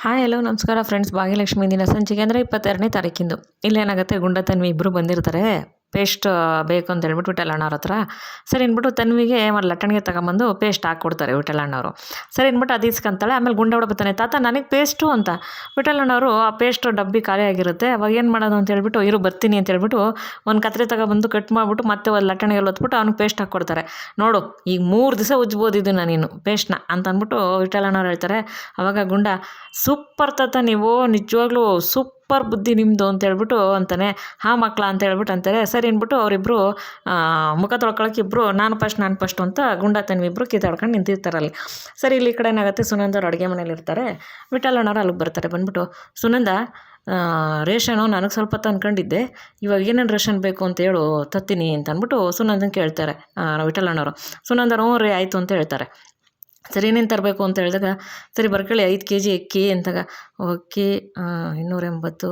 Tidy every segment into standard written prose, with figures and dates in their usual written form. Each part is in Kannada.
ಹಾಯ್ ಹಲೋ ನಮಸ್ಕಾರ ಫ್ರೆಂಡ್ಸ್. ಭಾಗ್ಯಲಕ್ಷ್ಮಿ ದಿನ ಸಂಚಿಕೆ ಅಂದರೆ 22ನೇ ತಾರೀಕಿಂದು. ಇಲ್ಲೇನಾಗುತ್ತೆ, ಗುಂಡ ತನ್ವಿ ಇಬ್ಬರು ಬಂದಿರ್ತಾರೆ. ಪೇಸ್ಟ್ ಬೇಕು ಅಂತ ಹೇಳ್ಬಿಟ್ಟು ವಿಠಲಣ್ಣವ್ರ ಹತ್ರ. ಸರಿ ಅಂದ್ಬಿಟ್ಟು ತನ್ವಿಗೆ ಒಂದು ಲಟ್ಟಣಿಗೆ ತಗೊಂಬಂದು ಪೇಸ್ಟ್ ಹಾಕ್ಕೊಡ್ತಾರೆ ವಿಠಲಣ್ಣವರು. ಸರಿ ಅಂದ್ಬಿಟ್ಟು ಅದು ಇಸ್ಕೊಂತಾಳೆ. ಆಮೇಲೆ ಗುಂಡ ಬರ್ತಾನೆ, ತಾತ ನನಗೆ ಪೇಸ್ಟು ಅಂತ. ವಿಠಲಣ್ಣವರು ಆ ಪೇಸ್ಟ್ ಡಬ್ಬಿ ಖಾಲಿ ಆಗಿರುತ್ತೆ. ಅವಾಗ ಏನು ಮಾಡೋದು ಅಂತ ಹೇಳ್ಬಿಟ್ಟು, ಇರು ಬರ್ತೀನಿ ಅಂತ ಹೇಳ್ಬಿಟ್ಟು ಒಂದು ಕತ್ರಿ ತಗೊಬಂದು ಕಟ್ ಮಾಡಿಬಿಟ್ಟು ಮತ್ತೆ ಒಂದು ಲಟ್ಟಣಿಗೆ ಹೊತ್ಬಿಟ್ಟು ಅವ್ನಿಗೆ ಪೇಸ್ಟ್ ಹಾಕ್ಕೊಡ್ತಾರೆ. ನೋಡು, ಈಗ 3 ದಿವಸ ಉಜ್ಬೋದು ನೀನು ಪೇಸ್ಟ್ನ ಅಂತ ಅಂದ್ಬಿಟ್ಟು ವಿಠಲಣ್ಣವ್ರು ಹೇಳ್ತಾರೆ. ಅವಾಗ ಗುಂಡ, ಸೂಪರ್ ತಾತ, ನೀವು ನಿಜವಾಗ್ಲೂ ಸೂಪರ್ ಬುದ್ಧಿ ನಿಮ್ಮದು ಅಂತ ಹೇಳ್ಬಿಟ್ಟು ಅಂತಾನೆ. ಹಾಂ ಮಕ್ಕಳ ಅಂತ ಹೇಳ್ಬಿಟ್ಟು ಅಂತಾರೆ. ಸರಿ ಅಂದ್ಬಿಟ್ಟು ಅವರಿಬ್ಬರು ಮುಖ ತೊಳ್ಕೊಳಕ್ಕೆ ಇಬ್ಬರು ನಾನು ಫಸ್ಟ್ ಅಂತ ಗುಂಡ ತನ್ವಿ ಇಬ್ಬರು ಕಿತ್ತಾಡ್ಕೊಂಡು ನಿಂತಿರ್ತಾರಲ್ಲಿ. ಸರಿ, ಇಲ್ಲಿ ಈ ಕಡೆ ಏನಾಗುತ್ತೆ, ಸುನಂದವ್ರು ಅಡುಗೆ ಮನೇಲಿ ಇರ್ತಾರೆ. ವಿಠಲಣ್ಣವ್ರು ಅಲ್ಲಿಗೆ ಬರ್ತಾರೆ. ಬಂದ್ಬಿಟ್ಟು, ಸುನಂದ, ರೇಷನು ನನಗೆ ಸ್ವಲ್ಪ ತಂದ್ಕೊಂಡಿದ್ದೆ, ಇವಾಗ ಏನೇನು ರೇಷನ್ ಬೇಕು ಅಂತ ಹೇಳು, ತತ್ತೀನಿ ಅಂತ ಅಂದ್ಬಿಟ್ಟು ಸುನಂದನ್ ಕೇಳ್ತಾರೆ ವಿಠಲಣ್ಣವರು. ಸುನಂದರು ಹ್ಞೂ ರೀ ಆಯಿತು ಅಂತ ಹೇಳ್ತಾರೆ. ಸರಿ, ಏನೇನು ತರಬೇಕು ಅಂತ ಹೇಳಿದಾಗ, ಸರಿ ಬರ್ಕೊಳ್ಳಿ 5 kg ಅಕ್ಕಿ ಅಂತಾಗ. ಅಕ್ಕಿ 280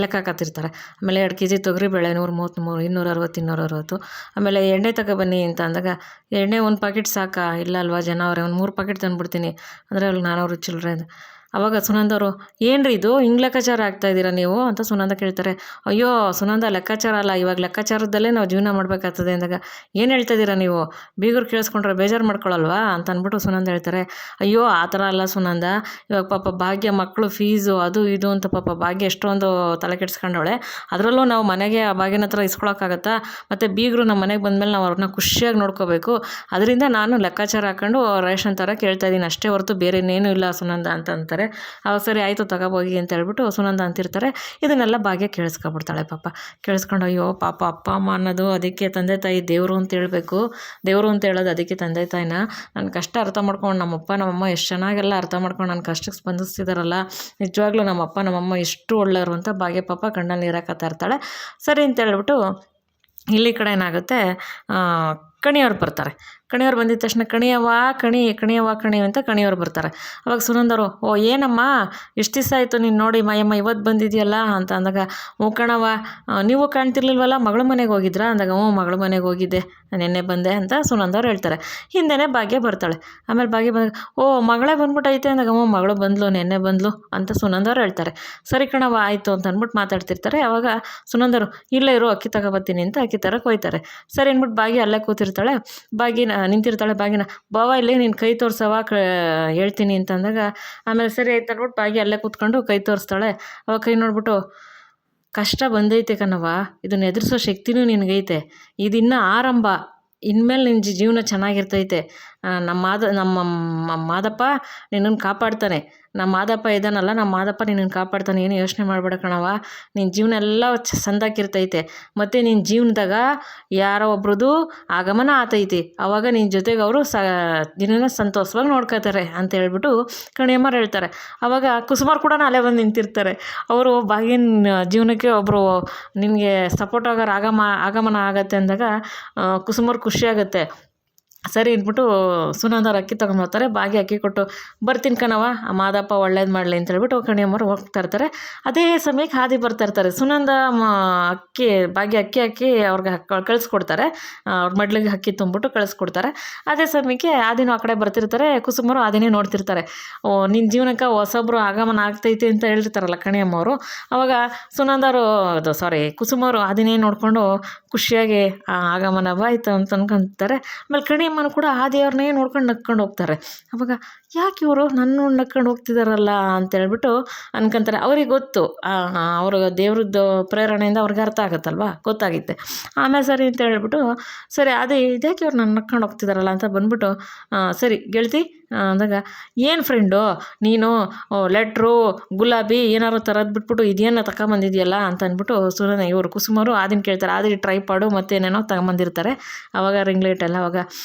ಲೆಕ್ಕ ಹಾಕತ್ತಿರ್ತಾರೆ. ಆಮೇಲೆ 2 kg ತೊಗರಿಬೇಳೆ 133, 260, 260. ಆಮೇಲೆ ಎಣ್ಣೆ ತಗೊಬನ್ನಿ ಅಂತ ಅಂದಾಗ, ಎಣ್ಣೆ 1 ಪಾಕೆಟ್ ಸಾಕಾ? ಇಲ್ಲ ಅಲ್ವಾ, ಜನ ಅವರೇ, ಒಂದು 3 ಪಾಕೆಟ್ ತಂದುಬಿಡ್ತೀನಿ ಅಂದರೆ ಅಲ್ಲಿ 400 ಚಿಲ್ಲರೆ ಅಂತ. ಅವಾಗ ಸುನಂದವರು, ಏನ್ರಿ ಇದು ಹಿಂಗೆ ಲೆಕ್ಕಾಚಾರ ಆಗ್ತಾಯಿದ್ದೀರಾ ನೀವು ಅಂತ ಸುನಂದ ಕೇಳ್ತಾರೆ. ಅಯ್ಯೋ ಸುನಂದ, ಲೆಕ್ಕಾಚಾರ ಅಲ್ಲ, ಇವಾಗ ಲೆಕ್ಕಾಚಾರದಲ್ಲೇ ನಾವು ಜೀವನ ಮಾಡಬೇಕಾಗ್ತದೆ ಅಂದಾಗ, ಏನು ಹೇಳ್ತಾಯಿದ್ದೀರಾ ನೀವು, ಬೀಗರು ಕೇಳಿಸ್ಕೊಂಡ್ರೆ ಬೇಜಾರು ಮಾಡ್ಕೊಳ್ಳಲ್ವಾ ಅಂತ ಅಂದ್ಬಿಟ್ಟು ಸುನಂದ ಹೇಳ್ತಾರೆ. ಅಯ್ಯೋ ಆ ಥರ ಅಲ್ಲ ಸುನಂದ, ಇವಾಗ ಪಾಪ ಭಾಗ್ಯ ಮಕ್ಕಳು ಫೀಸು ಅದು ಇದು ಅಂತ ಪಾಪ ಭಾಗ್ಯ ಎಷ್ಟೊಂದು ತಲೆ ಕೆಡಿಸ್ಕೊಂಡವಳೆ. ಅದರಲ್ಲೂ ನಾವು ಮನೆಗೆ ಆ ಭಾಗ್ಯನ ಹತ್ರ ಇಸ್ಕೊಳಕ್ಕಾಗತ್ತಾ? ಮತ್ತು ಬೀಗರು ನಮ್ಮ ಮನೆಗೆ ಬಂದಮೇಲೆ ನಾವು ಅವ್ರನ್ನ ಖುಷಿಯಾಗಿ ನೋಡ್ಕೋಬೇಕು. ಅದರಿಂದ ನಾನು ಲೆಕ್ಕಾಚಾರ ಹಾಕ್ಕೊಂಡು ರೇಷನ್ ಥರ ಕೇಳ್ತಾ ಇದ್ದೀನಿ ಅಷ್ಟೇ ಹೊರತು ಬೇರೆ ಇನ್ನೇನು ಇಲ್ಲ ಸುನಂದ ಅಂತ ಅಂತಾರೆ. ಅವಾಗ ಸರಿ ಆಯಿತು ತಗೋಬೋಗಿ ಅಂತ ಹೇಳ್ಬಿಟ್ಟು ಸುನಂದ ಅಂತಿರ್ತಾರೆ. ಇದನ್ನೆಲ್ಲ ಭಾಗ್ಯ ಕೇಳಿಸ್ಕೊಬಿಡ್ತಾಳೆ. ಪಾಪ ಕೇಳಿಸ್ಕೊಂಡು, ಅಯ್ಯೋ ಪಾಪ ಅಪ್ಪ ಅಮ್ಮ ಅನ್ನೋದು ಅದಕ್ಕೆ ತಂದೆ ತಾಯಿ ದೇವರು ಅಂತ ಹೇಳಬೇಕು, ದೇವರು ಅಂತ ಹೇಳೋದು ಅದಕ್ಕೆ ತಂದೆ ತಾಯಿನ. ನನ್ನ ಕಷ್ಟ ಅರ್ಥ ಮಾಡ್ಕೊಂಡು ನಮ್ಮಪ್ಪ ನಮ್ಮಮ್ಮ ಎಷ್ಟು ಚೆನ್ನಾಗೆಲ್ಲ ಅರ್ಥ ಮಾಡ್ಕೊಂಡು ನನ್ನ ಕಷ್ಟಕ್ಕೆ ಸ್ಪಂದಿಸ್ತಿದ್ದಾರಲ್ಲ, ನಿಜವಾಗ್ಲೂ ನಮ್ಮಪ್ಪ ನಮ್ಮಮ್ಮ ಎಷ್ಟು ಒಳ್ಳೆಯವರು ಅಂತ ಭಾಗ್ಯ ಪಾಪ ಕಣ್ಣಲ್ಲಿ ನೀರು ಹಾಕತ್ತಾ ಇರ್ತಾಳೆ. ಸರಿ ಅಂತ ಹೇಳ್ಬಿಟ್ಟು ಇಲ್ಲಿ ಕಡೆ ಏನಾಗುತ್ತೆ, ಕಣಿಯವ್ರು ಬರ್ತಾರೆ. ಕಣಿಯವ್ರು ಬಂದಿದ್ದ ತಕ್ಷಣ, ಕಣಿಯವ್ವ ಕಣಿ ಅಂತ ಕಣಿಯವ್ರು ಬರ್ತಾರೆ. ಅವಾಗ ಸುನಂದರು, ಓ ಏನಮ್ಮ ಎಷ್ಟು ದಿವಸ ಆಯಿತು ನೀನು ನೋಡಿ, ಮಾಯಮ್ಮ ಇವತ್ತು ಬಂದಿದೆಯಲ್ಲ ಅಂತ ಅಂದಾಗ, ಹ್ಞೂ ಕಣವ್ವ, ನೀವು ಕಾಣ್ತಿರ್ಲಿಲ್ವಲ್ಲ, ಮಗಳ ಮನೆಗೆ ಹೋಗಿದ್ರಾ ಅಂದಾಗ, ಹ್ಞೂ ಮಗಳ ಮನೆಗೆ ಹೋಗಿದ್ದೆ, ನೆನ್ನೆ ಬಂದೆ ಅಂತ ಸುನಂದವ್ರು ಹೇಳ್ತಾರೆ. ಹಿಂದೆನೇ ಭಾಗ್ಯ ಬರ್ತಾಳೆ. ಆಮೇಲೆ ಭಾಗ್ಯ ಬಂದಾಗ, ಓ ಮಗಳೇ ಬಂದ್ಬಿಟ್ಟೈತೆ ಅಂದಾಗ, ಹ್ಞೂ ಮಗಳು ಬಂದ್ಲು, ನೆನ್ನೆ ಬಂದ್ಲು ಅಂತ ಸುನಂದವ್ರು ಹೇಳ್ತಾರೆ. ಸರಿ ಕಣವ್ವ ಆಯಿತು ಅಂತ ಅಂದ್ಬಿಟ್ಟು ಮಾತಾಡ್ತಿರ್ತಾರೆ. ಅವಾಗ ಸುನಂದರು, ಇಲ್ಲೇ ಇರೋ ಅಕ್ಕಿ ತಗೋಬತ್ತೀನಿ ಅಂತ ಅಕ್ಕಿ ತರಕ್ಕೆ ಹೋಯ್ತಾರೆ. ಸರಿ ಅಂದ್ಬಿಟ್ಟು ಭಾಗ್ಯ ಅಲ್ಲೇ ಕೂತಿರ್ತಾಳೆ. ಭಾಗ್ಯನ ನಿಂತಿರ್ತಾಳೆ. ಭಾಗ್ಯನ, ಬಾವ ಇಲ್ಲಿ ನೀನು ಕೈ ತೋರ್ಸವ ಹೇಳ್ತೀನಿ ಅಂತ ಅಂದಾಗ, ಆಮೇಲೆ ಸರಿ ಆಯ್ತು ಅಂದ್ಬಿಟ್ಟು ಭಾಗ್ಯ ಅಲ್ಲೇ ಕೂತ್ಕೊಂಡು ಕೈ ತೋರಿಸ್ತಾಳೆ. ಅವಾಗ ಕೈ ನೋಡ್ಬಿಟ್ಟು, ಕಷ್ಟ ಬಂದೈತೆ ಕಣವ್ವ, ಇದನ್ನ ಎದುರಿಸೋ ಶಕ್ತಿನೂ ನಿನಗೈತೆ, ಇದಿನ್ನೂ ಆರಂಭ, ಇನ್ಮೇಲೆ ನಿನ್ನ ಜೀವನ ಚೆನ್ನಾಗಿರ್ತೈತೆ. ನಮ್ಮ ಮಾದಪ್ಪ ನಿನ್ನನ್ನು ಕಾಪಾಡ್ತಾನೆ. ನಮ್ಮ ಮಾದಪ್ಪ ಇದ್ದಾನಲ್ಲ, ನಮ್ಮ ಮಾದಪ್ಪ ನಿನ್ನನ್ನು ಕಾಪಾಡ್ತಾನೆ, ಏನು ಯೋಚನೆ ಮಾಡಬೇಡ ಕಣವ್ವ, ನಿನ್ನ ಜೀವನ ಎಲ್ಲ ಸಂದಾಕಿರ್ತೈತೆ. ಮತ್ತು ನಿನ್ನ ಜೀವನದಾಗ ಯಾರೋ ಒಬ್ರದ್ದು ಆಗಮನ ಆತೈತಿ, ಆವಾಗ ನಿನ್ನ ಜೊತೆಗೆ ಅವರು ದಿನ ಸಂತೋಷವಾಗಿ ನೋಡ್ಕೋತಾರೆ ಅಂತ ಹೇಳ್ಬಿಟ್ಟು ಕಣಿಯಮ್ಮರು ಹೇಳ್ತಾರೆ. ಆವಾಗ ಕುಸುಮಾರ್ ಕೂಡ ಅಲ್ಲೇ ಬಂದು ನಿಂತಿರ್ತಾರೆ. ಅವರು ಭಾಗ್ಯನ ಜೀವನಕ್ಕೆ ಒಬ್ಬರು ನಿನಗೆ ಸಪೋರ್ಟ್ ಆಗೋರು ಆಗಮನ ಆಗತ್ತೆ ಅಂದಾಗ ಕುಸುಮಾರ್ ಖುಷಿಯಾಗುತ್ತೆ. ಸರಿ ಅಂದ್ಬಿಟ್ಟು ಸುನಂದವ್ರು ಅಕ್ಕಿ ತೊಗೊಂಡ್ಬರ್ತಾರೆ. ಭಾಗ್ಯ ಅಕ್ಕಿ ಕೊಟ್ಟು, ಬರ್ತೀನಿ ಕಣವ, ಮಾದಪ್ಪ ಒಳ್ಳೇದು ಮಾಡಲಿ ಅಂತ ಹೇಳ್ಬಿಟ್ಟು ಕಣಿಯಮ್ಮರು ಹೋಗ್ತಾ ಇರ್ತಾರೆ. ಅದೇ ಸಮಯಕ್ಕೆ ಹಾದಿ ಬರ್ತಾ ಇರ್ತಾರೆ. ಸುನಂದ ಭಾಗ್ಯ ಅಕ್ಕಿ ಅವ್ರಿಗೆ ಕಳಿಸ್ಕೊಡ್ತಾರೆ. ಅವ್ರ ಮಡ್ಲಿಗೆ ಅಕ್ಕಿ ತುಂಬಿಟ್ಟು ಕಳಿಸ್ಕೊಡ್ತಾರೆ. ಅದೇ ಸಮಯಕ್ಕೆ ಆದಿನೂ ಆ ಕಡೆ ಬರ್ತಿರ್ತಾರೆ. ಕುಸುಮರು ಆದಿನೇ ನೋಡ್ತಿರ್ತಾರೆ. ಓ ನಿನ್ನ ಜೀವನಕ್ಕೆ ಹೊಸೊಬ್ಬರು ಆಗಮನ ಆಗ್ತೈತಿ ಅಂತ ಹೇಳಿರ್ತಾರಲ್ಲ ಕಣಿಯಮ್ಮವರು. ಅವಾಗ ಕುಸುಮರು ಆದಿನೇ ನೋಡಿಕೊಂಡು ಖುಷಿಯಾಗಿ ಆಗಮನ ಆಯಿತು ಅಂತ ಅನ್ಕೊಂತಾರೆ. ಆಮೇಲೆ ಕಣಿಯಮ್ಮನು ಕೂಡ ಆ ದೇವ್ರನ್ನೇ ನೋಡ್ಕೊಂಡು ನಕ್ಕೊಂಡು ಹೋಗ್ತಾರೆ. ಅವಾಗ ಯಾಕೆ ಇವರು ನನ್ನ ನಕ್ಕೊಂಡು ಹೋಗ್ತಿದಾರಲ್ಲ ಅಂತೇಳ್ಬಿಟ್ಟು ಅನ್ಕೊಂತಾರೆ. ಅವ್ರಿಗೆ ಗೊತ್ತು, ಅವರು ದೇವ್ರದ್ದು ಪ್ರೇರಣೆಯಿಂದ ಅವ್ರಿಗೆ ಅರ್ಥ ಆಗುತ್ತಲ್ವ, ಗೊತ್ತಾಗುತ್ತೆ. ಆಮೇಲೆ ಸರಿ ಅಂತ ಹೇಳ್ಬಿಟ್ಟು, ಸರಿ ಅದೇ ಇದ್ಯಾಕೆ ಇವ್ರು ನನ್ನ ನಕ್ಕೊಂಡು ಹೋಗ್ತಿದಾರಲ್ಲ ಅಂತ ಬಂದ್ಬಿಟ್ಟು, ಸರಿ ಗೆಳತಿ ಅಂದಾಗ, ಏನು ಫ್ರೆಂಡು ನೀನು ಲೆಟ್ರು ಗುಲಾಬಿ ಏನಾರು ತರದ್ದು ಬಿಟ್ಬಿಟ್ಟು ಇದೇನೋ ತಗೊಂಬಂದಿದೆಯಲ್ಲ ಅಂತ ಅಂದ್ಬಿಟ್ಟು ಇವರು ಕುಸುಮರು ಆದಿನ ಕೇಳ್ತಾರೆ. ಆದಿ ಟ್ರೈಪಾಡು ಮತ್ತು ಏನೇನೋ ತಗೊಂಬಂದಿರ್ತಾರೆ. ಆವಾಗ ರಿಂಗ್ ಲೈಟ್ ಎಲ್ಲ. ಅವಾಗ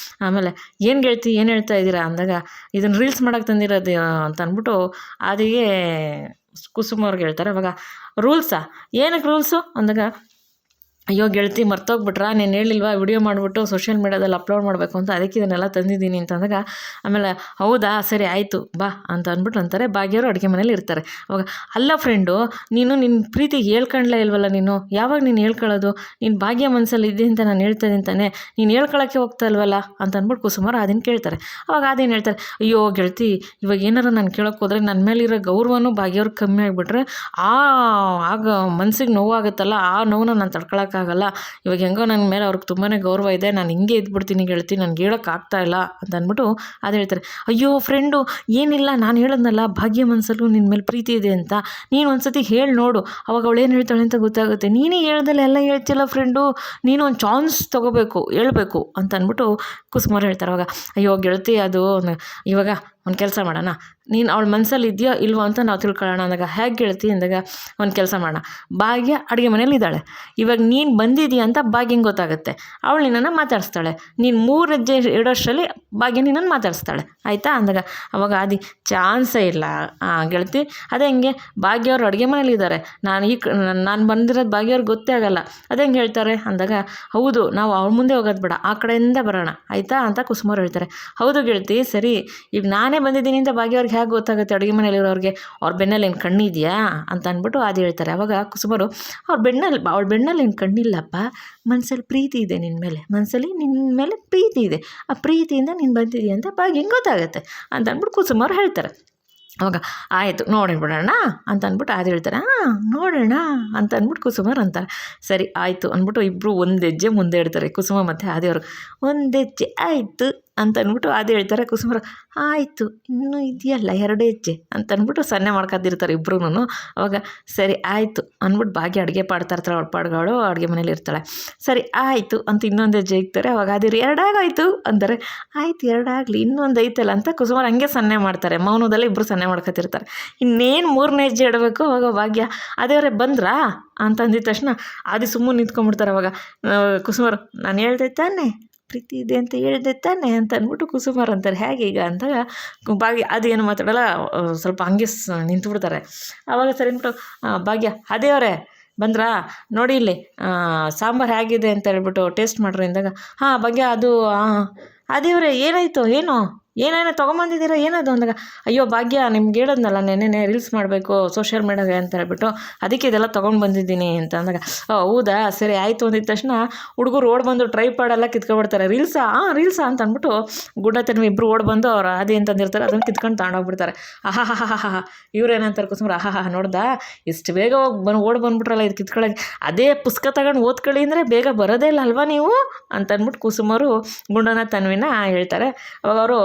ಆಮೇಲೆ, ಏನು ಗೆಳತಿ ಏನು ಹೇಳ್ತಾ ಇದ್ದೀರಾ ಅಂದಾಗ, ಇದನ್ನು ರೀಲ್ಸ್ ಮಾಡೋಕ್ಕೆ ತಂದಿರೋದು ಅಂತ ಅಂದ್ಬಿಟ್ಟು ಆದಿಗೆ ಕುಸುಮವ್ರಿಗೆ ಹೇಳ್ತಾರೆ. ಅವಾಗ ರೂಲ್ಸಾ, ಏನಕ್ಕೆ ರೂಲ್ಸು ಅಂದಾಗ, ಅಯ್ಯೋ ಗೆಳತಿ ಮರ್ತೋಗ್ಬಿಟ್ರಾ, ನೀನು ಹೇಳಿಲ್ವಾ ವಿಡಿಯೋ ಮಾಡಿಬಿಟ್ಟು ಸೋಷಿಯಲ್ ಮೀಡ್ಯಾದಲ್ಲಿ ಅಪ್ಲೋಡ್ ಮಾಡಬೇಕು ಅಂತ, ಅದಕ್ಕೆ ಇದನ್ನೆಲ್ಲ ತಂದಿದ್ದೀನಿ ಅಂತಂದಾಗ, ಆಮೇಲೆ ಹೌದಾ ಸರಿ ಆಯಿತು ಬಾ ಅಂತ ಅಂದ್ಬಿಟ್ಟು ಅಂತಾರೆ. ಭಾಗ್ಯವರು ಅಡುಗೆ ಮನೇಲಿ ಇರ್ತಾರೆ. ಅವಾಗ ಅಲ್ಲ ಫ್ರೆಂಡು, ನೀನು ನಿನ್ನ ಪ್ರೀತಿ ಹೇಳ್ಕೊಂಡ್ಲೇ ಇಲ್ವಲ್ಲ, ನೀನು ಯಾವಾಗ ನೀನು ಹೇಳ್ಕೊಳ್ಳೋದು, ನೀನು ಭಾಗ್ಯ ಮನಸ್ಸಲ್ಲಿ ಇದ್ದೆ ಅಂತ ನಾನು ಹೇಳ್ತಾ ಇದ್ದೀನಿ ತಾನೆ, ನೀನು ಹೇಳ್ಕೊಳಕ್ಕೆ ಹೋಗ್ತಾ ಇಲ್ವಲ್ಲ ಅಂತ ಅಂದ್ಬಿಟ್ಟು ಕುಸುಮಾರು ಅದನ್ನು ಕೇಳ್ತಾರೆ. ಅವಾಗ ಅದೇನು ಹೇಳ್ತಾರೆ, ಅಯ್ಯೋ ಗೆಳತಿ, ಇವಾಗ ಏನಾರು ನಾನು ಕೇಳೋಕೆ ಹೋದ್ರೆ ನನ್ನ ಮೇಲಿರೋ ಗೌರವನೂ ಭಾಗ್ಯವ್ರಿಗೆ ಕಮ್ಮಿ ಆಗಿಬಿಟ್ರೆ ಆಗ ಮನ್ಸಿಗೆ ನೋವಾಗುತ್ತಲ್ಲ, ಆ ನೋವನ್ನ ನಾನು ತಡ್ಕೊಳಕ್ಕಾಗಲ್ಲ. ಇವಾಗ ಹೆಂಗೋ ನನ್ನ ಮೇಲೆ ಅವ್ರಿಗೆ ತುಂಬಾ ಗೌರವ ಇದೆ, ನಾನು ಹಿಂಗೆ ಇದ್ಬಿಡ್ತೀನಿ ಗೆಳತಿ, ನನಗೆ ಹೇಳೋಕ್ಕಾಗ್ತಾ ಇಲ್ಲ ಅಂತ ಅಂದ್ಬಿಟ್ಟು ಅದು ಹೇಳ್ತಾರೆ. ಅಯ್ಯೋ ಫ್ರೆಂಡು, ಏನಿಲ್ಲ, ನಾನು ಹೇಳೋದ್ನಲ್ಲ ಭಾಗ್ಯ ಮನಸ್ಸಲ್ಲೂ ನಿನ್ನ ಮೇಲೆ ಪ್ರೀತಿ ಇದೆ ಅಂತ, ನೀನು ಒಂದ್ಸತಿ ಹೇಳಿ ನೋಡು, ಅವಾಗ ಅವಳು ಏನು ಹೇಳ್ತಾಳೆ ಅಂತ ಗೊತ್ತಾಗುತ್ತೆ. ನೀನೇ ಹೇಳ್ದಲ್ಲ ಎಲ್ಲ ಹೇಳ್ತಿಲ್ಲ ಫ್ರೆಂಡು, ನೀನು ಒಂದು ಚಾನ್ಸ್ ತೊಗೋಬೇಕು, ಹೇಳ್ಬೇಕು ಅಂತ ಅಂದ್ಬಿಟ್ಟು ಕುಸುಮಾರು ಹೇಳ್ತಾರೆ. ಅವಾಗ ಅಯ್ಯೋ ಗೆಳತಿ, ಅದು ಇವಾಗ ಒಂದು ಕೆಲಸ ಮಾಡೋಣ, ನೀನು ಅವಳ ಮನಸ್ಸಲ್ಲಿ ಇದೆಯೋ ಇಲ್ವೋ ಅಂತ ನಾವು ತಿಳ್ಕೊಳ್ಳೋಣ ಅಂದಾಗ, ಹೇಗೆ ಗೆಳತಿ ಅಂದಾಗ, ಒಂದು ಕೆಲಸ ಮಾಡೋಣ, ಭಾಗ್ಯ ಅಡುಗೆ ಮನೇಲಿ ಇದ್ದಾಳೆ, ಇವಾಗ ನೀನು ಬಂದಿದ್ದೀಯ ಅಂತ ಭಾಗ್ಯಂಗೆ ಗೊತ್ತಾಗುತ್ತೆ, ಅವಳು ನಿನ್ನನ್ನು ಮಾತಾಡಿಸ್ತಾಳೆ, ನೀನು 3 ಹೆಜ್ಜೆ ಇಡೋಷ್ಟರಲ್ಲಿ ಭಾಗ್ಯ ನಿನ್ನನ್ನು ಮಾತಾಡಿಸ್ತಾಳೆ, ಆಯಿತಾ ಅಂದಾಗ, ಅವಾಗ ಅದು ಚಾನ್ಸೇ ಇಲ್ಲ ಗೆಳತಿ, ಅದೇ ಹೆಂಗೆ, ಭಾಗ್ಯ ಅವ್ರು ಅಡುಗೆ ಮನೇಲಿ ಇದ್ದಾರೆ, ನಾನು ಬಂದಿರೋದು ಭಾಗ್ಯವ್ರಿಗೆ ಗೊತ್ತೇ ಆಗಲ್ಲ, ಅದೇ ಹೆಂಗೆ ಹೇಳ್ತಾರೆ ಅಂದಾಗ, ಹೌದು ನಾವು ಅವ್ರ ಮುಂದೆ ಹೋಗೋದು ಬೇಡ, ಆ ಕಡೆಯಿಂದ ಬರೋಣ ಆಯಿತಾ ಅಂತ ಕುಸುಮಾರು ಹೇಳ್ತಾರೆ. ಹೌದು ಗೆಳತಿ ಸರಿ, ಈಗ ನಾನೇ ಬಂದಿದ್ದೀನಿ ಅಂತ ಭಾಗ್ಯವ್ರಿಗೆ ಹೇಗೆ ಗೊತ್ತಾಗುತ್ತೆ, ಅಡುಗೆ ಮನೇಲಿರೋರಿಗೆ, ಅವ್ರ ಬೆನ್ನಲ್ಲಿ ಏನು ಕಣ್ಣಿದೆಯಾ ಅಂತ ಅಂದ್ಬಿಟ್ಟು ಅದು ಹೇಳ್ತಾರೆ. ಅವಾಗ ಕುಸುಮಾರು, ಅವಳ ಬೆನ್ನಲ್ಲಿ ಏನು ಕಣ್ಣಿಲ್ಲಪ್ಪ, ಮನಸ್ಸಲ್ಲಿ ಪ್ರೀತಿ ಇದೆ ನಿನ್ನ ಮೇಲೆ, ಮನಸ್ಸಲ್ಲಿ ನಿನ್ನ ಮೇಲೆ ಪ್ರೀತಿ ಇದೆ, ಆ ಪ್ರೀತಿಯಿಂದ ನೀನು ಬಂದಿದ್ದೀಯ ಅಂತ ಭಾಗ್ಯಂಗೆ ಗೊತ್ತಾಗುತ್ತೆ ಅಂತ ಅಂದ್ಬಿಟ್ಟು ಕುಸುಮಾರು ಹೇಳ್ತಾರೆ. ಅವಾಗ ಆಯಿತು ನೋಡಿ ಬಿಡೋಣ ಅಂತ ಅಂದ್ಬಿಟ್ಟು ಅದು ಹೇಳ್ತಾರೆ. ನೋಡೋಣ ಅಂತ ಅಂದ್ಬಿಟ್ಟು ಕುಸುಮಾರು ಅಂತಾರೆ. ಸರಿ ಆಯಿತು ಅಂದ್ಬಿಟ್ಟು ಇಬ್ಬರು ಒಂದು ಹೆಜ್ಜೆ ಮುಂದೆ ಇಡ್ತಾರೆ, ಕುಸುಮ ಮತ್ತು ಆದಿಯವರು. ಒಂದು ಹೆಜ್ಜೆ ಆಯಿತು ಅಂತ ಅಂದ್ಬಿಟ್ಟು ಅದು ಹೇಳ್ತಾರೆ. ಕುಸುಮಾರು ಆಯಿತು ಇನ್ನೂ ಇದೆಯಲ್ಲ 2 ಹೆಜ್ಜೆ ಅಂತ ಅಂದ್ಬಿಟ್ಟು ಸನ್ನೆ ಮಾಡ್ಕೊತಿರ್ತಾರೆ ಇಬ್ಬರೂ. ಅವಾಗ ಸರಿ ಆಯಿತು ಅಂದ್ಬಿಟ್ಟು ಭಾಗ್ಯ ಅಡುಗೆ ಪಾಡ್ತಾ ಇರ್ತಾಳೆ, ಅವಳ ಪಾಡ್ಗಳು ಅಡುಗೆ ಮನೇಲಿ ಇರ್ತಾಳೆ. ಸರಿ ಆಯಿತು ಅಂತ ಇನ್ನೊಂದು ಹೆಜ್ಜೆ ಇಕ್ತಾರೆ. ಅವಾಗ ಅದಿರು 2 ಆಗಾಯಿತು ಅಂತಾರೆ. ಆಯ್ತು 2 ಆಗಲಿ, ಇನ್ನೊಂದು ಐತಲ್ಲ ಅಂತ ಕುಸುಮಾರು ಹಂಗೆ ಸನ್ನೆ ಮಾಡ್ತಾರೆ. ಮೌನದಲ್ಲಿ ಇಬ್ಬರು ಸನ್ನೆ ಮಾಡ್ಕೊತಿರ್ತಾರೆ. ಇನ್ನೇನು 3ನೇ ಹೆಜ್ಜೆ ಇಡಬೇಕು. ಅವಾಗ ಭಾಗ್ಯ ಅದೇವರೇ ಬಂದ್ರಾ ಅಂತ ಅಂದಿದ ತಕ್ಷಣ ಆದಿ ಸುಮ್ಮನೆ ನಿಂತ್ಕೊಂಡ್ಬಿಡ್ತಾರೆ. ಅವಾಗ ಕುಸುಮಾರು ನಾನು ಹೇಳ್ದೆ ತಾನೆ ಪ್ರೀತಿ ಇದೆ ಅಂತ ಹೇಳಿದೆ ತಾನೆ ಅಂತ ಅಂದ್ಬಿಟ್ಟು ಕುಸುಮಾರು ಅಂತಾರೆ. ಹೇಗೆ ಈಗ ಅಂತ ಭಾಗ್ಯ ಅದು ಏನು ಮಾತಾಡಲ್ಲ, ಸ್ವಲ್ಪ ಹಂಗೆ ನಿಂತುಬಿಡ್ತಾರೆ. ಆವಾಗ ಸರಿ ಅಂದ್ಬಿಟ್ಟು ಭಾಗ್ಯ ಅದೇವರೇ ಬಂದ್ರಾ ನೋಡಿ ಇಲ್ಲಿ ಸಾಂಬಾರು ಹೇಗಿದೆ ಅಂತ ಹೇಳ್ಬಿಟ್ಟು ಟೇಸ್ಟ್ ಮಾಡ್ರಿ ಅಂದಾಗ, ಭಾಗ್ಯ ಅದು ಅದೇವರೇ ಏನಾಯಿತು ಏನೇನೋ ತೊಗೊಂಬಂದಿದ್ದೀರಾ ಏನದು ಅಂದಾಗ, ಅಯ್ಯೋ ಭಾಗ್ಯ ನಿಮ್ಗೆ ಹೇಳಿದ್ನಲ್ಲ ನೆನ್ನೆ ರೀಲ್ಸ್ ಮಾಡಬೇಕು ಸೋಷಿಯಲ್ ಮೀಡಿಯಾಗೆ ಅಂತ ಹೇಳ್ಬಿಟ್ಟು, ಅದಕ್ಕೆ ಇದೆಲ್ಲ ತೊಗೊಂಡು ಬಂದಿದ್ದೀನಿ ಅಂತ ಅಂದಾಗ, ಹೌದಾ ಸರಿ ಆಯಿತು ಅಂದಿದ ತಕ್ಷಣ ಹುಡುಗರು ಓಡ್ ಬಂದು ಟ್ರೈಪಾಡೆಲ್ಲ ಕಿತ್ಕೊಬಿಡ್ತಾರೆ. ರೀಲ್ಸಾ ಅಂತ ಅಂದ್ಬಿಟ್ಟು ಗುಡ್ಡ ಇಬ್ಬರು ಓಡ್ ಬಂದು ಅವ್ರು ಅದೇ ಅಂತಂದಿರ್ತಾರೆ, ಅದನ್ನು ಕಿತ್ಕೊಂಡು ತಗೊಂಡೋಗ್ಬಿಡ್ತಾರೆ. ಇವ್ರೇನಂತಾರೆ ಕುಸುಮಾರು, ನೋಡ್ದಾ ಇಷ್ಟು ಬೇಗ ಓಡ್ ಬಂದ್ಬಿಟ್ರಲ್ಲ ಇದು ಕಿತ್ಕೊಳ್ಳೋಕೆ, ಅದೇ ಪುಸ್ತಕ ತಗೊಂಡು ಓದ್ಕೊಳ್ಳಿ ಅಂದರೆ ಬೇಗ ಬರೋದೇ ಇಲ್ಲ ಅಲ್ವಾ ನೀವು ಅಂತ ಅಂದ್ಬಿಟ್ಟು ಕುಸುಮಾರು ಗುಂಡನ ತನ್ವಿನ ಹೇಳ್ತಾರೆ. ಅವಾಗ ಅವರು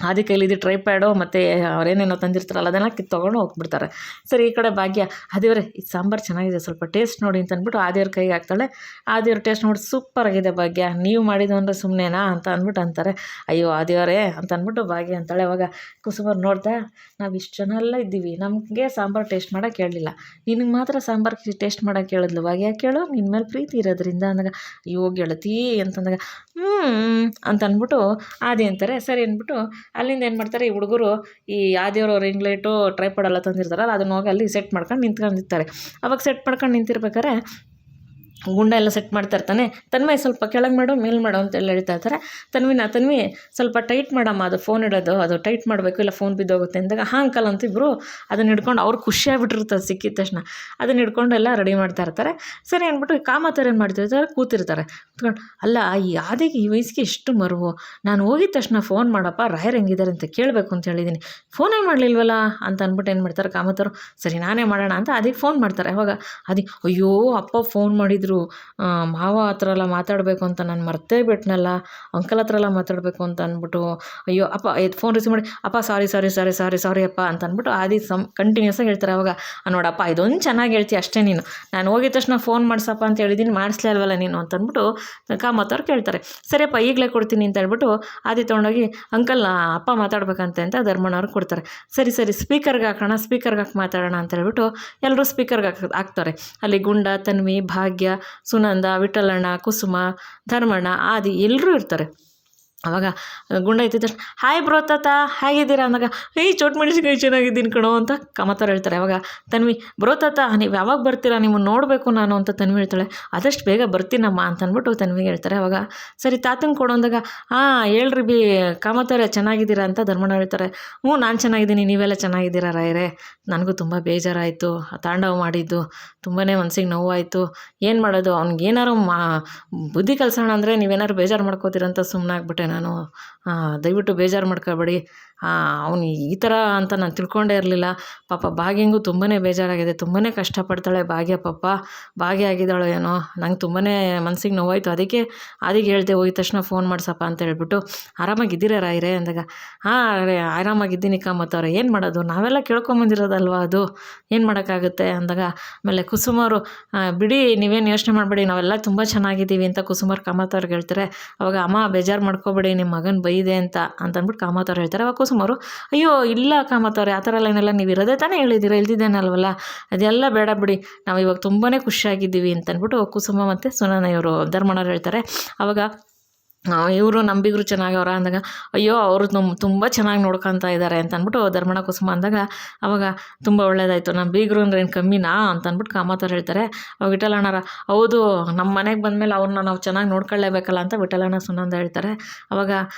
ಆದಿ ಕೈಲಿದ್ದು ಟ್ರೈಪ್ಯಾಡು ಮತ್ತು ಅವರೇನೇನೋ ತಂದಿರ್ತಾರಲ್ಲ ಅದೆಲ್ಲ ತೊಗೊಂಡು ಹೋಗ್ಬಿಡ್ತಾರೆ. ಸರಿ ಈ ಕಡೆ ಭಾಗ್ಯ ಆದಿಯವರೇ ಇದು ಸಾಂಬಾರು ಚೆನ್ನಾಗಿದೆ ಸ್ವಲ್ಪ ಟೇಸ್ಟ್ ನೋಡಿ ಅಂತ ಅಂದ್ಬಿಟ್ಟು ಆದಿಯವ್ರ ಕೈಗೆ ಹಾಕ್ತಾಳೆ. ಆದಿಯವ್ರ ಟೇಸ್ಟ್ ನೋಡಿ ಸೂಪರಾಗಿದೆ ಭಾಗ್ಯ, ನೀವು ಮಾಡಿದ್ದು ಅಂದರೆ ಸುಮ್ಮನೆನಾ ಅಂತ ಅಂದ್ಬಿಟ್ಟು ಅಂತಾರೆ. ಅಯ್ಯೋ ಆದಿಯವರೇ ಅಂತ ಅಂದ್ಬಿಟ್ಟು ಭಾಗ್ಯ ಅಂತಾಳೆ. ಅವಾಗ ಕುಸುಮಾರು ನೋಡ್ದೆ ನಾವು ಇಷ್ಟು ಜನ ಎಲ್ಲ ಇದ್ದೀವಿ, ನಮಗೆ ಸಾಂಬಾರು ಟೇಸ್ಟ್ ಮಾಡೋಕ್ಕೆ ಹೇಳಲಿಲ್ಲ, ನಿನಗೆ ಮಾತ್ರ ಸಾಂಬಾರು ಟೇಸ್ಟ್ ಮಾಡೋಕ್ಕೆ ಹೇಳಿದ್ಲು ಭಾಗ್ಯ, ಕೇಳು ನಿನ್ನ ಮೇಲೆ ಪ್ರೀತಿ ಇರೋದ್ರಿಂದ ಅಂದಾಗ, ಅಯ್ಯೋ ಗೆಳತಿ ಅಂತಂದಾಗ ಅಂತ ಅಂದ್ಬಿಟ್ಟು ಆದಿ ಅಂತಾರೆ. ಸರಿ ಅಂದ್ಬಿಟ್ಟು ಅಲ್ಲಿಂದ ಏನು ಮಾಡ್ತಾರೆ, ಈ ಹುಡುಗರು ಈ ಆದಿಯವರು ರಿಂಗ್ ಲೈಟು ಟ್ರೈಪಾಡ್ ಎಲ್ಲ ತಂದಿರ್ತಾರಲ್ಲ ಅದನ್ನ ಹೋಗಿ ಅಲ್ಲಿ ಸೆಟ್ ಮಾಡ್ಕೊಂಡು ನಿಂತ್ಕೊಂಡಿರ್ತಾರೆ. ಅವಾಗ ಸೆಟ್ ಮಾಡ್ಕೊಂಡು ನಿಂತಿರ್ಬೇಕಾರೆ ಗುಂಡ ಎಲ್ಲ ಸೆಟ್ ಮಾಡ್ತಾ ಇರ್ತಾನೆ. ತನ್ಮಯ್ ಸ್ವಲ್ಪ ಕೆಳಗೆ ಮಾಡು ಮೇಲ್ ಮಾಡು ಅಂತೆಲ್ಲ ಹೇಳ್ತಾ ಇರ್ತಾರೆ. ತನ್ವಿ ಸ್ವಲ್ಪ ಟೈಟ್ ಮಾಡಮ್ಮ, ಅದು ಫೋನ್ ಇಡೋದು ಅದು ಟೈಟ್ ಮಾಡಬೇಕು ಇಲ್ಲ ಫೋನ್ ಬಿದ್ದೋಗುತ್ತೆ ಅಂದಾಗ, ಅಂಕಲ್ ಅಂತ ಇಬ್ಬರು ಅದನ್ನ ಹಿಡ್ಕೊಂಡು ಅವ್ರು ಖುಷಿಯಾಗಿಬಿಟ್ಟಿರ್ತದೆ ಸಿಕ್ಕಿದ ತಕ್ಷಣ, ಅದನ್ನ ಹಿಡ್ಕೊಂಡು ಎಲ್ಲ ರೆಡಿ ಮಾಡ್ತಾ ಇರ್ತಾರೆ. ಸರಿ ಅಂದ್ಬಿಟ್ಟು ಕಾಮತರು ಏನು ಮಾಡ್ತಿರ್ತಾರೆ, ಕೂತಿರ್ತಾರೆ ಕೂತ್ಕೊಂಡು, ಅಲ್ಲ ಈ ಆದಿಗೆ ಈ ವಯಸ್ಸಿಗೆ ಎಷ್ಟು ಮರುವು, ನಾನು ಹೋಗಿದ ತಕ್ಷಣ ಫೋನ್ ಮಾಡಪ್ಪ ರಾಯರ್ ಹೆಂಗಿದ್ದಾರೆ ಅಂತ ಕೇಳಬೇಕು ಅಂತ ಹೇಳಿದ್ದೀನಿ, ಫೋನೇ ಮಾಡಲಿಲ್ವಲ್ಲ ಅಂತ ಅಂದ್ಬಿಟ್ಟು ಏನು ಮಾಡ್ತಾರೆ ಕಾಮತರು, ಸರಿ ನಾನೇ ಮಾಡೋಣ ಅಂತ ಅದಕ್ಕೆ ಫೋನ್ ಮಾಡ್ತಾರೆ. ಅವಾಗ ಅಯ್ಯೋ ಅಪ್ಪ ಫೋನ್ ಮಾಡಿದ್ರು, ಮಾವ ಹತ್ರ ಎಲ್ಲ ಮಾತಾಡಬೇಕು ಅಂತ ನಾನು ಮರ್ತೇ ಬಿಟ್ನಲ್ಲ, ಅಂಕಲ್ ಹತ್ರ ಎಲ್ಲ ಮಾತಾಡಬೇಕು ಅಂತ ಅಂದ್ಬಿಟ್ಟು, ಅಯ್ಯೋ ಅಪ್ಪ ಫೋನ್ ರಿಸೀವ್ ಮಾಡಿ, ಅಪ್ಪ ಸಾರಿ ಅಪ್ಪ ಅಂತ ಅಂದ್ಬಿಟ್ಟು ಆದಿ ಕಂಟಿನ್ಯೂಸ್ ಆಗಿ ಹೇಳ್ತಾರೆ. ಅವಾಗ ನೋಡಪ್ಪ ಇದೊಂದು ಚೆನ್ನಾಗಿ ಹೇಳ್ತೀವಿ ಅಷ್ಟೇ, ನಾನು ಹೋಗಿದ ತಕ್ಷಣ ಫೋನ್ ಮಾಡಿಸಪ್ಪ ಅಂತ ಹೇಳಿದ್ದೀನಿ, ಮಾಡಿಸ್ಲೇ ಅಲ್ವಲ್ಲ ನೀನು ಅಂತ ಅಂದ್ಬಿಟ್ಟು ಕಾಮತ್ತವ್ರು ಕೇಳ್ತಾರೆ. ಸರಿಯಪ್ಪ ಈಗಲೇ ಕೊಡ್ತೀನಿ ಅಂತ ಹೇಳ್ಬಿಟ್ಟು ಆದಿ ತೊಗೊಂಡೋಗಿ ಅಂಕಲ್ ಅಪ್ಪ ಮಾತಾಡ್ಬೇಕಂತೆ ಅಂತ ಧರ್ಮಣ್ಣವ್ರಿಗೆ ಕೊಡ್ತಾರೆ. ಸರಿ ಸ್ಪೀಕರ್ಗೆ ಹಾಕೋಣ, ಸ್ಪೀಕರ್ಗೆ ಹಾಕಿ ಮಾತಾಡೋಣ ಅಂತ ಹೇಳ್ಬಿಟ್ಟು ಎಲ್ಲರೂ ಸ್ಪೀಕರ್ಗೆ ಹಾಕ್ತಾರೆ. ಅಲ್ಲಿ ಗುಂಡ, ತನ್ವಿ, ಭಾಗ್ಯ, ಸುನಂದ, ವಿಠಲಣ್ಣ, ಕುಸುಮ, ಧರ್ಮಣ್ಣ, ಆದಿ ಎಲ್ಲರೂ ಇರ್ತಾರೆ. ಅವಾಗ ಗುಂಡ ಎತ್ತಿದ ತಕ್ಷಣ ಹಾಯ್ ಬ್ರೋ ತಾತ ಹೇಗಿದ್ದೀರಾ ಅಂದಾಗ ಚೋಟ್ ಮೆಣಸಿನ್ಕಾಯಿ ಚೆನ್ನಾಗಿದ್ದೀನಿ ಕಣೋ ಅಂತ ಕಾಮತವ್ರು ಹೇಳ್ತಾರೆ. ಅವಾಗ ತನ್ವಿ ಬ್ರೋ ತಾತ ನೀವು ಯಾವಾಗ ಬರ್ತೀರಾ, ನಿಮ್ಮನ್ನು ನೋಡಬೇಕು ನಾನು ಅಂತ ತನ್ವಿ ಹೇಳ್ತಾಳೆ. ಆದಷ್ಟು ಬೇಗ ಬರ್ತೀನಮ್ಮ ಅಂತ ಅಂದ್ಬಿಟ್ಟು ತನ್ವಿಗೆ ಹೇಳ್ತಾರೆ. ಅವಾಗ ಸರಿ ತಾತಂಗೆ ಕೊಡು ಅಂದಾಗ ಹೇಳ್ರಿ ಕಾಮತವ್ರೆ ಚೆನ್ನಾಗಿದ್ದೀರಾ ಅಂತ ಧರ್ಮಣ್ಣ ಹೇಳ್ತಾರೆ. ನಾನು ಚೆನ್ನಾಗಿದ್ದೀನಿ, ನೀವೆಲ್ಲ ಚೆನ್ನಾಗಿದ್ದೀರಾ ರಾಯರೇ, ನನಗೂ ತುಂಬ ಬೇಜಾರಾಯಿತು, ತಾಂಡವ ಮಾಡಿದ್ದು ತುಂಬಾ ಮನಸ್ಸಿಗೆ ನೋವಾಯಿತು, ಏನು ಮಾಡೋದು, ಅವ್ನಿಗೆ ಏನಾರು ಬುದ್ಧಿ ಕಲ್ಸೋಣ ಅಂದರೆ ನೀವೇನಾದ್ರು ಬೇಜಾರು ಮಾಡ್ಕೋತೀರಂತ ಸುಮ್ಮನಾಗ್ಬಿಟ್ಟೆ ನಾನು. ದಯವಿಟ್ಟು ಬೇಜಾರು ಮಾಡ್ಕೋಬೇಡಿ, ಅವನು ಈ ಥರ ಅಂತ ನಾನು ತಿಳ್ಕೊಂಡೇ ಇರಲಿಲ್ಲ. ಪಾಪ ಭಾಗ್ಯಂಗೂ ತುಂಬಾ ಬೇಜಾರಾಗಿದೆ, ತುಂಬಾ ಕಷ್ಟಪಡ್ತಾಳೆ ಭಾಗ್ಯ, ಪಾಪ ಭಾಗ್ಯ ಆಗಿದ್ದಾಳೋ ಏನೋ, ನಂಗೆ ತುಂಬಾ ಮನಸ್ಸಿಗೆ ನೋವಾಯಿತು, ಅದಕ್ಕೆ ಹೇಳ್ದೆ ಹೋಗಿದ ತಕ್ಷಣ ಫೋನ್ ಮಾಡ್ಸಪ್ಪ ಅಂತ ಹೇಳ್ಬಿಟ್ಟು. ಆರಾಮಾಗಿದ್ದೀರಾ ರಾಯರೇ ಅಂದಾಗ ಆರಾಮಾಗಿದ್ದೀನಿ ಕಾಮತ್ತವ್ರೆ, ಏನು ಮಾಡೋದು, ನಾವೆಲ್ಲ ಕೇಳ್ಕೊಂಬಂದಿರೋದಲ್ವ, ಅದು ಏನು ಮಾಡೋಕ್ಕಾಗುತ್ತೆ ಅಂದಾಗ ಆಮೇಲೆ ಕುಸುಮವರು ಬಿಡಿ ನೀವೇನು ಯೋಚನೆ ಮಾಡಬೇಡಿ, ನಾವೆಲ್ಲ ತುಂಬ ಚೆನ್ನಾಗಿದ್ದೀವಿ ಅಂತ ಕುಸುಮವ್ರು ಕಾಮತ್ತವ್ರಿಗೆ ಹೇಳ್ತಾರೆ. ಅವಾಗ ಅಮ್ಮ ಬೇಜಾರು ಮಾಡ್ಕೋಬೇಡಿ, ನಿಮ್ಮ ಮಗನ ಬೈದೆ ಅಂತ ಅಂದ್ಬಿಟ್ಟು ಕಾಮತ್ತವ್ರು ಹೇಳ್ತಾರೆ. ಅವಾಗ ಕುಸುಮವರು ಅಯ್ಯೋ ಇಲ್ಲ ಕಾಮತ್ತವ್ರೆ, ಆ ಥರ ಎಲ್ಲ ಏನೆಲ್ಲ ನೀವು ಇರೋದೇ ತಾನೇ ಹೇಳಿದ್ದೀರಾ, ಇಲ್ದಿದ್ದೇನಲ್ವಲ್ಲ, ಅದೆಲ್ಲ ಬೇಡ ಬಿಡಿ, ನಾವು ಇವಾಗ ತುಂಬಾ ಖುಷಿಯಾಗಿದ್ದೀವಿ ಅಂತ ಅಂದ್ಬಿಟ್ಟು ಕುಸುಮ ಮತ್ತು ಸುನಂದ ಇವರು ಧರ್ಮಣ್ಣವ್ರು ಹೇಳ್ತಾರೆ. ಅವಾಗ ಇವರು ನಂಬಿಗರು ಚೆನ್ನಾಗವ್ರ ಅಂದಾಗ ಅಯ್ಯೋ ಅವರು ತುಂಬ ಚೆನ್ನಾಗಿ ನೋಡ್ಕೊತಾ ಇದ್ದಾರೆ ಅಂತ ಅಂದ್ಬಿಟ್ಟು ಧರ್ಮಣ್ಣ ಕುಸುಮ ಅಂದಾಗ ಅವಾಗ ತುಂಬ ಒಳ್ಳೇದಾಯಿತು, ನಮ್ಮ ಬೀಗರು ಅಂದ್ರೆ ಏನು ಕಮ್ಮಿನಾ ಅಂತ ಅಂದ್ಬಿಟ್ಟು ಕಾಮತ್ತವ್ರು ಹೇಳ್ತಾರೆ. ಅವಾಗ ವಿಠಲಣ್ಣರ ಹೌದು, ನಮ್ಮ ಮನೆಗೆ ಬಂದಮೇಲೆ ಅವ್ರನ್ನ ನಾವು ಚೆನ್ನಾಗಿ ನೋಡ್ಕೊಳ್ಳೇಬೇಕಲ್ಲ ಅಂತ ವಿಠಲಣ್ಣ ಸುನಂದ ಹೇಳ್ತಾರೆ. ಅವಾಗ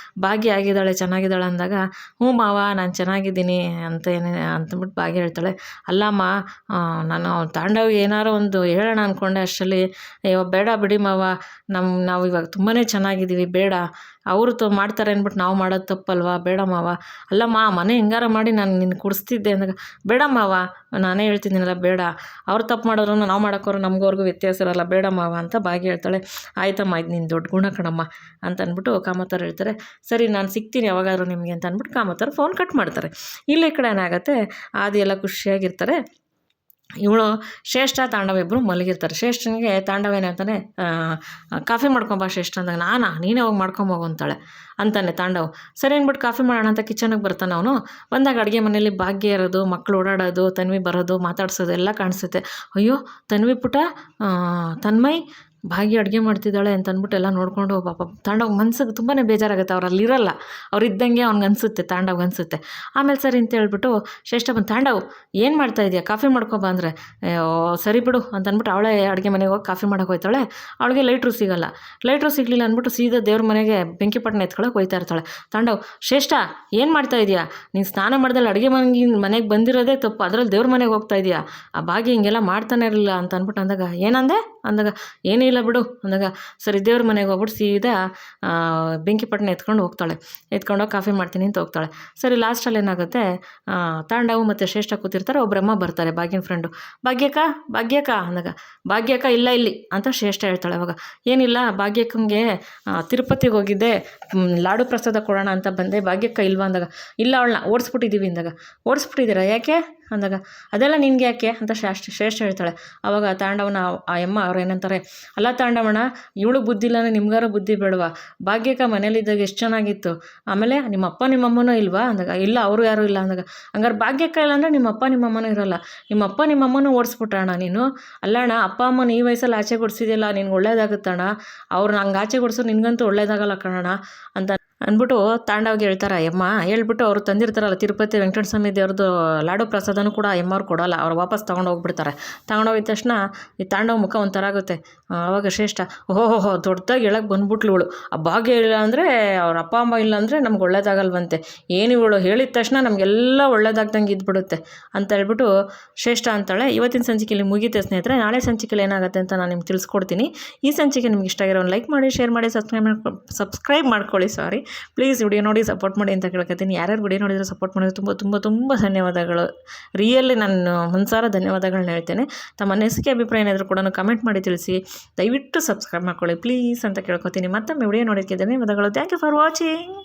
ಭಾಗ್ಯ ಆಗಿದ್ದಾಳೆ ಚೆನ್ನಾಗಿದ್ದಾಳೆ ಅಂದಾಗ ಮಾವ ನಾನು ಚೆನ್ನಾಗಿದ್ದೀನಿ ಅಂತಂದ್ಬಿಟ್ಟು ಭಾಗ್ಯ ಹೇಳ್ತಾಳೆ. ಅಲ್ಲಮ್ಮ ನಾನು ತಾಂಡವ್ಗೆ ಏನಾರು ಒಂದು ಹೇಳೋಣ ಅಂದ್ಕೊಂಡೆ, ಅಷ್ಟರಲ್ಲಿ ಅಯ್ಯೋ ಬೇಡ ಬಿಡಿ ಮಾವ, ನಾವು ಇವಾಗ ತುಂಬಾ ಚೆನ್ನಾಗಿದ್ದೀವಿ, ಬೇಡ ಅವರು ಮಾಡ್ತಾರೆ ಅಂದ್ಬಿಟ್ಟು ನಾವು ಮಾಡೋದು ತಪ್ಪಲ್ವಾ, ಬೇಡ ಮಾವ. ಅಲ್ಲಮ್ಮ ಮನೆ ಹೆಂಗಾರ ಮಾಡಿ ನಾನು ನಿನ್ನ ಕುಡಿಸ್ತಿದ್ದೆ ಅಂದಾಗ ಬೇಡ ಮಾವ, ನಾನೇ ಹೇಳ್ತಿದ್ದೀನಲ್ಲ ಬೇಡ, ಅವ್ರು ತಪ್ಪು ಮಾಡೋರು ನಾವು ಮಾಡೋಕ್ಕೋರು ನಮಗವ್ರಿಗೂ ವ್ಯತ್ಯಾಸ ಇರಲ್ಲ, ಬೇಡ ಮಾವ ಅಂತ ಭಾಗ್ಯ ಹೇಳ್ತಾಳೆ. ಆಯ್ತಮ್ಮ ಇದು ನೀನು ದೊಡ್ಡ ಗುಣ ಕಣಮ್ಮ ಅಂತ ಅಂದ್ಬಿಟ್ಟು ಕಾಮತ್ತವ್ರು ಹೇಳ್ತಾರೆ. ಸರಿ ನಾನು ಸಿಗ್ತೀನಿ ಯಾವಾಗಾದ್ರೂ ನಿಮಗೆ ಅಂತ ಅಂದ್ಬಿಟ್ಟು ಕಾಮತ್ತವ್ರು ಫೋನ್ ಕಟ್ ಮಾಡ್ತಾರೆ. ಇಲ್ಲಿ ಕಡೆ ಏನಾಗುತ್ತೆ, ಆದಿ ಎಲ್ಲ ಖುಷಿಯಾಗಿರ್ತಾರೆ. ಇವಳು ಶ್ರೇಷ್ಠ ತಾಂಡವ ಇಬ್ಬರು ಮಲಗಿರ್ತಾರೆ. ಶ್ರೇಷ್ಠನಿಗೆ ತಾಂಡವ ಏನಂತಾನೆ ಕಾಫಿ ಮಾಡ್ಕೊಂಬ ಶ್ರೇಷ್ಠ ಅಂದಾಗ ನೀನೇ ಹೋಗಿ ಮಾಡ್ಕೊಂಬೋಗು ಅಂತಾನೆ ತಾಂಡವ್. ಸರಿ ಅಂದ್ಬಿಟ್ಟು ಕಾಫಿ ಮಾಡೋಣ ಅಂತ ಕಿಚನ್ಗೆ ಬರ್ತಾನೆ. ಅವನು ಬಂದಾಗ ಅಡುಗೆ ಮನೆಯಲ್ಲಿ ಭಾಗ್ಯ ಇರೋದು, ಮಕ್ಕಳು ಓಡಾಡೋದು, ತನ್ವಿ ಬರೋದು, ಮಾತಾಡ್ಸೋದು ಎಲ್ಲ ಕಾಣಿಸುತ್ತೆ. ಅಯ್ಯೋ ತನ್ವಿ ಪುಟ, ತನ್ಮಯ್ ಭಾಗ್ಯ ಅಡುಗೆ ಮಾಡ್ತಿದ್ದಾಳೆ ಅಂತ ಅಂದ್ಬಿಟ್ಟು ಎಲ್ಲ ನೋಡಿಕೊಂಡು ಪಾಪ ತಾಂಡವ್ ಮನ್ಸಿಗೆ ತುಂಬಾ ಬೇಜಾರಾಗುತ್ತೆ. ಅವ್ರು ಅಲ್ಲಿರಲ್ಲ, ಅವ್ರು ಇದ್ದಂಗೆ ಅವ್ನಿಗೆ ಅನಿಸುತ್ತೆ, ತಾಂಡವ್ಗೆ ಅನಿಸುತ್ತೆ. ಆಮೇಲೆ ಸರಿ ಅಂತ ಹೇಳ್ಬಿಟ್ಟು ಶ್ರೇಷ್ಠ ಬಂದು ತಾಂಡವ್ ಏನು ಮಾಡ್ತಾ ಇದೆಯಾ, ಕಾಫಿ ಮಾಡ್ಕೊಬ ಅಂದರೆ ಸರಿ ಬಿಡು ಅಂತ ಅಂದ್ಬಿಟ್ಟು ಅವಳೇ ಅಡುಗೆ ಮನೆಗೆ ಹೋಗಿ ಕಾಫಿ ಮಾಡೋಕೆ ಹೋಯ್ತಾಳೆ. ಅವಳಿಗೆ ಲೈಟ್ರು ಸಿಗಲಿಲ್ಲ ಅಂದ್ಬಿಟ್ಟು ಸೀದಾ ದೇವ್ರ ಮನೆಗೆ ಬೆಂಕಿ ಪಟ್ಟಣ ಎತ್ಕೊಳ್ಳೋಕೆ ಹೋಯ್ತಾ ಇರ್ತಾಳೆ. ತಾಂಡವ್ ಶ್ರೇಷ್ಠ ಏನು ಮಾಡ್ತಾ ಇದೆಯಾ, ನೀನು ಸ್ನಾನ ಮಾಡ್ದಲ್ಲಿ ಅಡುಗೆ ಮನೆಗೆ ಬಂದಿರೋದೇ ತಪ್ಪು, ಅದರಲ್ಲಿ ದೇವ್ರ ಮನೆಗೆ ಹೋಗ್ತಾ ಇದೆಯಾ, ಆ ಭಾಗ್ಯ ಹಿಂಗೆಲ್ಲ ಮಾಡ್ತಾನೆ ಇರಲಿಲ್ಲ ಅಂತ ಅಂದ್ಬಿಟ್ಟು ಅಂದಾಗ ಏನಂದೆ ಅಂದಾಗ ಏನಿಲ್ಲ ಬಿಡು ಅಂದಾಗ ಸರಿ ದೇವ್ರ ಮನೆಗೆ ಹೋಗ್ಬಿಟ್ಟು ಸೀದಾ ಬೆಂಕಿ ಪಟ್ಟಣ ಎತ್ಕೊಂಡೋಗಿ ಕಾಫಿ ಮಾಡ್ತೀನಿ ಅಂತ ಹೋಗ್ತಾಳೆ. ಸರಿ ಲಾಸ್ಟಲ್ಲಿ ಏನಾಗುತ್ತೆ, ತಾಂಡವು ಮತ್ತು ಶ್ರೇಷ್ಠ ಕೂತಿರ್ತಾರೆ. ಒಬ್ಬರಮ್ಮ ಬರ್ತಾರೆ, ಭಾಗ್ಯನ ಫ್ರೆಂಡು. ಭಾಗ್ಯಕ್ಕ ಅಂದಾಗ ಭಾಗ್ಯಕ್ಕ ಇಲ್ಲ ಇಲ್ಲಿ ಅಂತ ಶ್ರೇಷ್ಠ ಹೇಳ್ತಾಳೆ. ಅವಾಗ ಏನಿಲ್ಲ, ಭಾಗ್ಯಕ್ಕಂಗೆ ತಿರುಪತಿಗೆ ಹೋಗಿದ್ದೆ, ಲಾಡು ಪ್ರಸಾದ ಕೊಡೋಣ ಅಂತ ಬಂದೆ, ಭಾಗ್ಯಕ್ಕ ಇಲ್ವಾ ಅಂದಾಗ ಇಲ್ಲ ಅವಳನ್ನ ಓಡಿಸ್ಬಿಟ್ಟಿದ್ದೀವಿ ಅಂದಾಗ ಓಡಿಸ್ಬಿಟ್ಟಿದ್ದೀರಾ ಯಾಕೆ ಅಂದಾಗ ಅದೆಲ್ಲ ನಿನಗೆ ಯಾಕೆ ಅಂತ ಶ್ರೇಷ್ಠ ಹೇಳ್ತಾಳೆ. ಆವಾಗ ತಾಂಡವನ ಆ ಅಮ್ಮ ಅವ್ರು ಏನಂತಾರೆ, ಅಲ್ಲ ತಾಂಡವಣ್ಣ ಇವಳು ಬುದ್ಧಿ ಇಲ್ಲ ಅಂದರೆ ನಿಮ್ಗಾರ ಬುದ್ಧಿ ಬೇಡವಾ, ಭಾಗ್ಯಕ್ಕ ಮನೇಲಿದ್ದಾಗ ಎಷ್ಟು ಚೆನ್ನಾಗಿತ್ತು, ಆಮೇಲೆ ನಿಮ್ಮಪ್ಪ ನಿಮ್ಮಮ್ಮನೂ ಇಲ್ವಾ ಅಂದಾಗ ಇಲ್ಲ ಅವರು ಯಾರೂ ಇಲ್ಲ ಅಂದಾಗ ಹಂಗಾರೆ ಭಾಗ್ಯಕ್ಕ ಇಲ್ಲ ಅಂದರೆ ನಿಮ್ಮಪ್ಪ ನಿಮ್ಮಮ್ಮನೂ ಇರೋಲ್ಲ, ನಿಮ್ಮಪ್ಪ ನಿಮ್ಮಮ್ಮನೂ ಓಡಿಸ್ಬಿಟ್ಟಣ ನೀನು. ಅಲ್ಲಣ್ಣ ಅಪ್ಪ ಅಮ್ಮನ ಈ ವಯಸ್ಸಲ್ಲಿ ಆಚೆ ಕೊಡಿಸಿದೆಯಲ್ಲ, ನಿನ್ಗೆ ಒಳ್ಳೇದಾಗುತ್ತಣ್ಣ, ಅವ್ರು ನಂಗೆ ಆಚೆ ಕೊಡಿಸೋರು ನಿನ್ಗಂತೂ ಒಳ್ಳೇದಾಗಲ್ಲ ಕಣಣ ಅಂತ ಅಂದ್ಬಿಟ್ಟು ತಾಂಡವ್ಗೆ ಹೇಳ್ತಾರೆ. ಅಮ್ಮ ಹೇಳ್ಬಿಟ್ಟು ಅವರು ತಂದಿರ್ತಾರಲ್ಲ ತಿರುಪತಿ ವೆಂಕಟೇಶ್ವರ ಸ್ವಾಮಿ ದೇವ್ರದ್ದು ಲಾಡು ಪ್ರಸಾದನೂ ಕೂಡ ಎಮ್ಮವ್ರು ಕೊಡೋಲ್ಲ, ಅವ್ರು ವಾಪಸ್ ತೊಗೊಂಡೋಗ್ಬಿಡ್ತಾರೆ. ತೊಗೊಂಡೋಗಿದ ತಕ್ಷಣ ಈ ತಾಂಡವ ಮುಖ ಒಂಥರ ಆಗುತ್ತೆ. ಆವಾಗ ಶ್ರೇಷ್ಠ ಓಹೋ ದೊಡ್ಡದಾಗಿ ಹೇಳಕ್ಕೆ ಬಂದ್ಬಿಟ್ಲು ಇವಳು, ಆ ಭಾಗ್ಯ ಇಲ್ಲ ಅಂದರೆ ಅವ್ರ ಅಪ್ಪ ಅಮ್ಮ ಇಲ್ಲ ಅಂದರೆ ನಮ್ಗೆ ಒಳ್ಳೇದಾಗಲ್ವಂತೆ, ಏನು ಇವಳು ಹೇಳಿದ ತಕ್ಷಣ ನಮಗೆಲ್ಲ ಒಳ್ಳೇದಾಗ್ದಂಗೆ ಇದ್ಬಿಡುತ್ತೆ ಅಂತ ಹೇಳ್ಬಿಟ್ಟು ಶ್ರೇಷ್ಠ ಅಂತಾಳೆ. ಇವತ್ತಿನ ಸಂಚಿಕೆಯಲ್ಲಿ ಮುಗೀತೆ ಸ್ನೇಹಿತರೆ. ನಾಳೆ ಸಂಚಿಕೆಯಲ್ಲಿ ಏನಾಗುತ್ತೆ ಅಂತ ನಾನು ನಿಮ್ಗೆ ತಿಳಿಸ್ಕೊಡ್ತೀನಿ. ಈ ಸಂಚಿಕೆ ನಿಮ್ಗೆ ಇಷ್ಟ ಆಗಿರೋ ಲೈಕ್ ಮಾಡಿ, ಶೇರ್ ಮಾಡಿ, ಸಬ್ಸ್ಕ್ರೈಬ್ ಮಾಡ್ಕೊಳ್ಳಿ. ಪ್ಲೀಸ್ ವಿಡಿಯೋ ನೋಡಿ ಸಪೋರ್ಟ್ ಮಾಡಿ ಅಂತ ಕೇಳ್ಕೊತೀನಿ. ಯಾರ್ಯಾರು ವಿಡಿಯೋ ನೋಡಿದ್ರೆ ಸಪೋರ್ಟ್ ಮಾಡೋದು ತುಂಬ ತುಂಬ ತುಂಬ ಧನ್ಯವಾದಗಳು. ರಿಯಲಿ ನಾನು ಮನಸಾರ ಧನ್ಯವಾದಗಳನ್ನ ಹೇಳ್ತೇನೆ. ತಮ್ಮ ಅನಿಸಿಕೆ ಅಭಿಪ್ರಾಯ ಏನಾದರೂ ಕೂಡ ಕಮೆಂಟ್ ಮಾಡಿ ತಿಳಿಸಿ. ದಯವಿಟ್ಟು ಸಬ್ಸ್ಕ್ರೈಬ್ ಮಾಡ್ಕೊಳ್ಳಿ ಪ್ಲೀಸ್ ಅಂತ ಕೇಳ್ಕೊತೀನಿ. ಮತ್ತೊಮ್ಮೆ ವಿಡಿಯೋ ನೋಡೋಕ್ಕೆ ಧನ್ಯವಾದಗಳು. Thank you for watching.